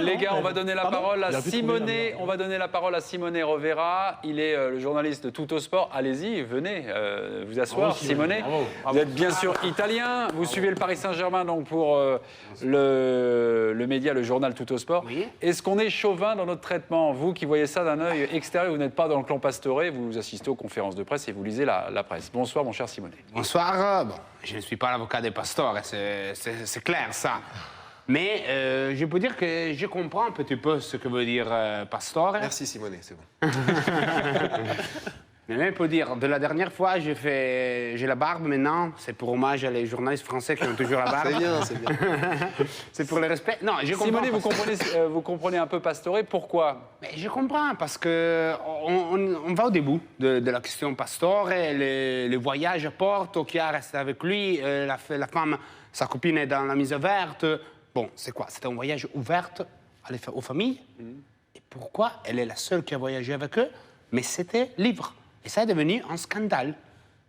Les gars, on va donner la parole à Simonet. On va donner la parole à Simonet Rovera. Il est le journaliste de Tuttosport. Allez-y, venez vous asseoir, Simonet. Vous êtes bien sûr italien. Vous suivez le Paris Saint-Germain donc pour le média, le journal Tuttosport. Oui. Est-ce qu'on est chauvin dans notre traitement? Vous qui voyez ça d'un œil extérieur, vous n'êtes pas dans le clan Pastore, vous assistez aux conférences de presse et vous lisez la presse. Bonsoir, mon cher Simonet. Bonsoir. Bon, je ne suis pas l'avocat des Pastore, c'est clair ça. Mais je peux dire que je comprends un petit peu ce que veut dire Pastore. Merci Simonet, c'est bon. Mais même pour dire, de la dernière fois, j'ai la barbe maintenant. C'est pour hommage à les journalistes français qui ont toujours la barbe. C'est bien, c'est bien. C'est pour le respect. Non, je comprends. Simonet, vous comprenez un peu Pastore. Pourquoi? Mais je comprends, parce qu'on va au début de la question Pastore. Le voyage à Porto, qui a resté avec lui, la femme, sa copine est dans la mise verte. Bon, c'est quoi? C'était un voyage ouvert aux familles. Et pourquoi elle est la seule qui a voyagé avec eux? Mais c'était libre. Et ça est devenu un scandale.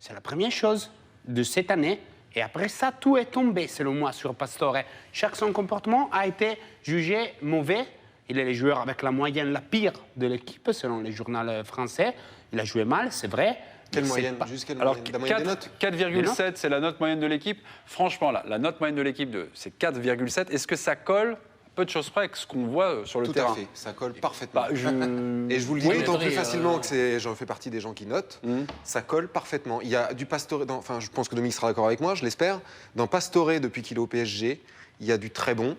C'est la première chose de cette année. Et après ça, tout est tombé, selon moi, sur Pastore. Chaque son comportement a été jugé mauvais. Il est le joueur avec la moyenne la pire de l'équipe, selon les journaux français. Il a joué mal, c'est vrai. Quelle moyenne? Juste quelle moyenne? La moyenne des notes? 4,7, c'est la note moyenne de l'équipe. Franchement, là, la note moyenne de l'équipe, c'est 4,7. Est-ce que ça colle peu de choses près avec ce qu'on voit sur le terrain? Tout à fait, ça colle parfaitement. Bah, Et je vous le dis d'autant plus facilement que j'en fais partie des gens qui notent. Ça colle parfaitement. Il y a du Pastore, enfin je pense que Dominique sera d'accord avec moi, je l'espère. Dans Pastore, depuis qu'il est au PSG, il y a du très bon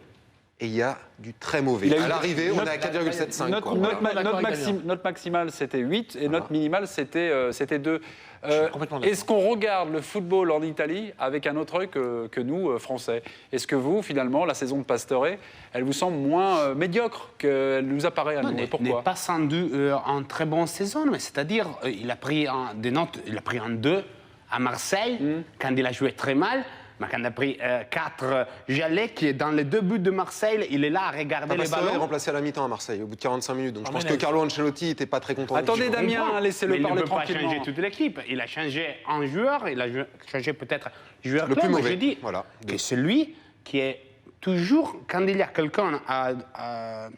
et il y a du très mauvais. À l'arrivée, on est à 4,75. Notre maximale, c'était 8 et notre minimale, c'était 2. Est-ce qu'on regarde le football en Italie avec un autre œil que nous, Français? Est-ce que vous, finalement, la saison de Pastore, elle vous semble moins médiocre qu'elle nous apparaît à nous? Pourquoi? Il n'est pas sans doute en très bonne saison, mais c'est-à-dire il a pris des notes, il a pris un 2 à Marseille, quand il a joué très mal. Mais quand il a pris 4 Jallet, qui est dans les 2 buts de Marseille, il est là à regarder les ballons. Il est remplacé à la mi-temps à Marseille, au bout de 45 minutes. Donc je pense que Carlo Ancelotti n'était pas très content. Attendez, Damien, laissez-le parler tranquillement. Il ne peut pas changer toute l'équipe. Il a changé un joueur, il a changé peut-être joueur le plus mauvais. Je dis voilà. que celui qui est toujours, quand il y a quelqu'un à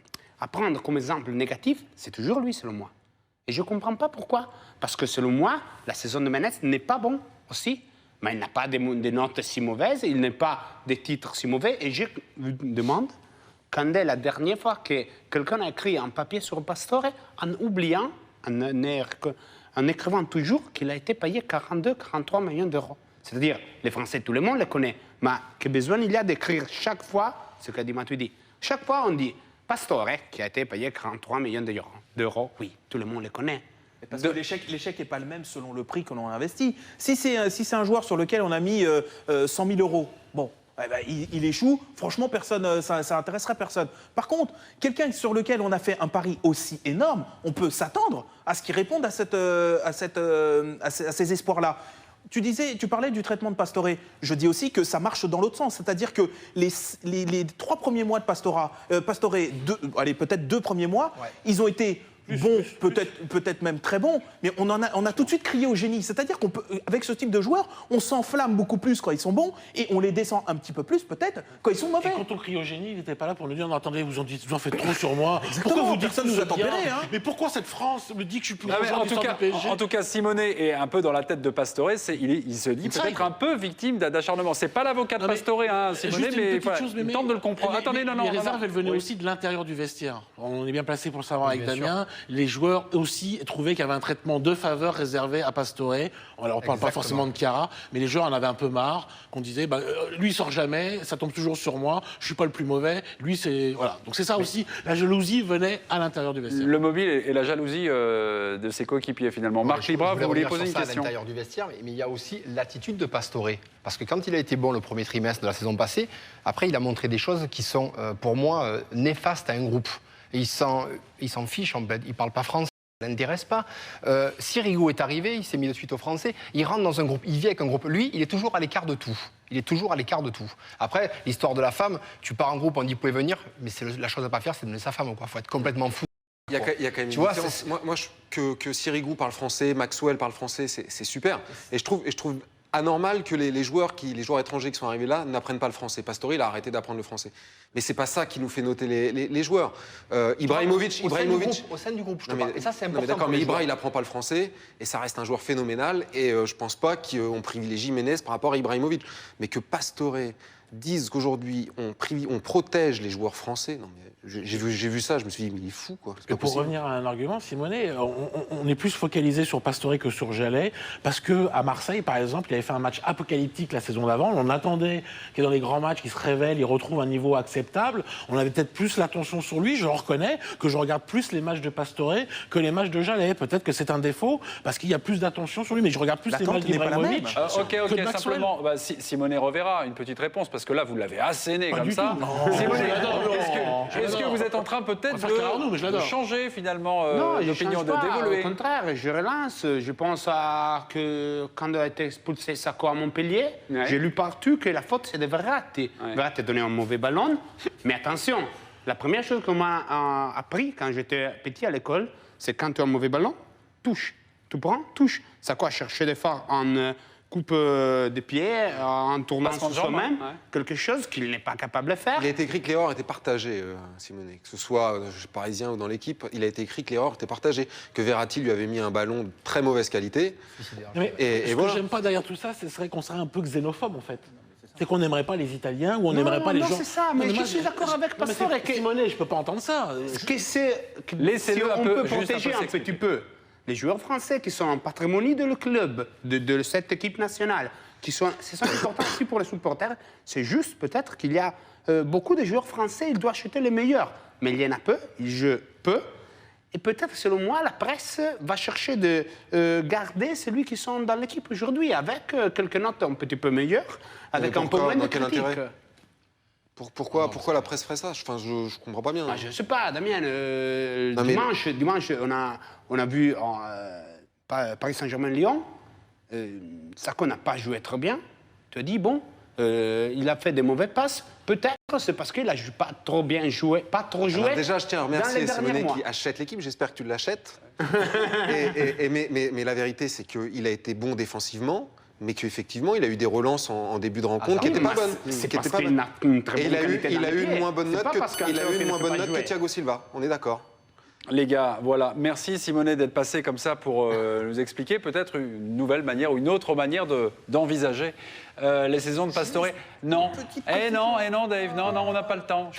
prendre comme exemple négatif, c'est toujours lui, selon moi. Et je ne comprends pas pourquoi. Parce que selon moi, la saison de Menez n'est pas bon aussi. Mais il n'a pas des notes si mauvaises, il n'a pas des titres si mauvais. Et je me demande, quand est la dernière fois que quelqu'un a écrit un papier sur Pastore en oubliant, en écrivant toujours qu'il a été payé 42-43 millions d'euros. C'est-à-dire, les Français, tout le monde le connaît. Mais que besoin il y a d'écrire chaque fois ce qu'a dit Matuidi. Chaque fois, on dit Pastore, qui a été payé 43 millions d'euros. Oui, tout le monde le connaît. Parce que l'échec n'est pas le même selon le prix que l'on a investi. Si c'est un joueur sur lequel on a mis 100 000 euros, bon, eh ben, il échoue, franchement, personne, ça intéresserait personne. Par contre, quelqu'un sur lequel on a fait un pari aussi énorme, on peut s'attendre à ce qu'il réponde à ces espoirs-là. Tu parlais du traitement de Pastore. Je dis aussi que ça marche dans l'autre sens. C'est-à-dire que les 3 premiers mois de Pastore, peut-être 2 premiers mois, ils ont été bons, peut-être même très bons, mais on a tout de suite crié au génie. C'est-à-dire qu'on peut, avec ce type de joueurs, on s'enflamme beaucoup plus quand ils sont bons et on les descend un petit peu plus peut-être quand ils sont mauvais. Et quand on crie au génie, il n'était pas là pour nous dire non, attendez, vous en faites trop sur moi. Pourquoi vous dites ça nous a tempéré, hein? Mais pourquoi cette France me dit que je suis plus en tout cas, Simonet est un peu dans la tête de Pastore. Il se dit peut-être un peu victime d'acharnement. C'est pas l'avocat de Pastore, hein, Simonet, mais il tente de le comprendre. Attendez, les réserves, elles venaient aussi de l'intérieur du vestiaire. On est bien placé pour le savoir avec Damien. Les joueurs aussi trouvaient qu'il y avait un traitement de faveur réservé à Pastore. Alors on ne parle pas forcément de Chiara, mais les joueurs en avaient un peu marre, qu'on disait lui il sort jamais, ça tombe toujours sur moi, je suis pas le plus mauvais, lui c'est... Voilà. Donc c'est ça aussi, la jalousie venait à l'intérieur du vestiaire. Le mobile et la jalousie de ses coéquipiers finalement. Marc Libra, vous vouliez poser une question? À l'intérieur du vestiaire, mais il y a aussi l'attitude de Pastore. Parce que quand il a été bon le premier trimestre de la saison passée, après il a montré des choses qui sont pour moi néfastes à un groupe. Et il s'en fiche en fait, il ne parle pas français. Ça n'intéresse pas. Sirigu est arrivé, il s'est mis de suite aux Français, il rentre dans un groupe, il vit avec un groupe. Lui, il est toujours à l'écart de tout. Il est toujours à l'écart de tout. Après, l'histoire de la femme, tu pars en groupe, on dit, vous pouvez venir, mais la chose à pas faire, c'est de donner sa femme. Il faut être complètement fou. Il y a quand même une différence. Moi que Sirigu parle français, Maxwell parle français, c'est super. Et je trouve anormal que les joueurs étrangers qui sont arrivés là n'apprennent pas le français. Pastore, il a arrêté d'apprendre le français. Mais c'est pas ça qui nous fait noter les joueurs. Ibrahimovic, Au sein du groupe, je te non, parle. mais, Et ça, c'est non, important. mais d'accord, pour mais les Ibra, joueurs. il apprend pas le français et ça reste un joueur phénoménal. Et je pense pas qu'on privilégie Ménez par rapport à Ibrahimovic. Mais que Pastore dise qu'aujourd'hui on protège les joueurs français, non mais j'ai vu ça, je me suis dit mais il est fou quoi. C'est Et pas pour possible. revenir à un argument, Simonet, on est plus focalisé sur Pastore que sur Jallet, parce que à Marseille, par exemple, il avait fait un match apocalyptique la saison d'avant. On attendait qu'il dans les grands matchs, qu'il se révèle, il retrouve un niveau acceptable. On avait peut-être plus l'attention sur lui. Je le reconnais que je regarde plus les matchs de Pastore que les matchs de Jallet. Peut-être que c'est un défaut parce qu'il y a plus d'attention sur lui, mais je regarde plus les L'attente matchs n'est pas la d'Ibrahimovic. même. que Ok, de Maxwell. simplement, Simone Rovera, une petite réponse, parce que là, vous l'avez asséné Pas comme du ça. tout, non. Simone, Je l'adore, est-ce que vous êtes en train peut-être On va faire Carlo, mais je de l'adore. changer finalement Non, je d'opinion, change pas. d'évoluer? Au contraire, je relance. Je pense que quand a été expulsé Sakho à Montpellier, Ouais. j'ai lu partout que la faute, c'est de Verratti. Ouais. Verratti a donné un mauvais ballon. Mais attention, la première chose qu'on m'a appris quand j'étais petit à l'école, c'est quand tu as un mauvais ballon, touche. Tu prends, touche. Sakho a cherché des fois en coupe de pied, en tournant Passement sur de jambe, soi-même, ouais. quelque chose qu'il n'est pas capable de faire. Il a été écrit que l'erreur était partagée, Simonet. Que ce soit parisien ou dans l'équipe, il a été écrit que l'erreur était partagée. Que Verratti lui avait mis un ballon de très mauvaise qualité. Mais Et ce voilà. que j'aime pas derrière tout ça, ce serait qu'on serait un peu xénophobe en fait. C'est qu'on n'aimerait pas les Italiens ou on n'aimerait pas les non, gens. c'est ça, mais Non, je moi, suis d'accord avec Non, mais Pastore. c'est Simonet, je peux pas entendre ça. Laissez-le si un on peu, peut juste un peu protéger un s'exprimer. petit peu les joueurs français qui sont en patrimoine de le club, de cette équipe nationale, ce sont important aussi pour les supporters. C'est juste peut-être qu'il y a beaucoup de joueurs français, il doit acheter les meilleurs. Mais il y en a peu, je peux. Et peut-être, selon moi, la presse va chercher de garder celui qui sont dans l'équipe aujourd'hui, avec quelques notes un petit peu meilleures, avec un peu moins de Dans quel critiques. intérêt Pourquoi la presse ferait ça? Enfin, je comprends pas bien. Je ne sais pas, Damien. Non, mais- Dimanche, on a vu Paris Saint-Germain-Lyon. Sakho n'a pas joué très bien. Tu te dis, bon, il a fait des mauvais passes. Peut-être c'est parce qu'il n'a pas trop bien joué, pas trop joué. Alors déjà, je tiens à dans les remercier derniers Simonet mois. qui achète l'équipe. J'espère que tu l'achètes. Mais la vérité, c'est qu'il a été bon défensivement, mais qu'effectivement, il a eu des relances en début de rencontre qui Oui, n'étaient pas mais bonnes. C'est qui parce étaient pas qu'il bonnes. n'a une très Et bonne qualité il dans a les eu une pieds. moins bonne C'est note pas parce que qu'Ancelotti ne peut pas jouer. Thiago Silva. On est d'accord. Les gars, voilà, merci Simonet d'être passé comme ça pour nous expliquer peut-être une nouvelle manière ou une autre manière d'envisager les saisons de Pastore. Non, non Dave, non, on n'a pas le temps.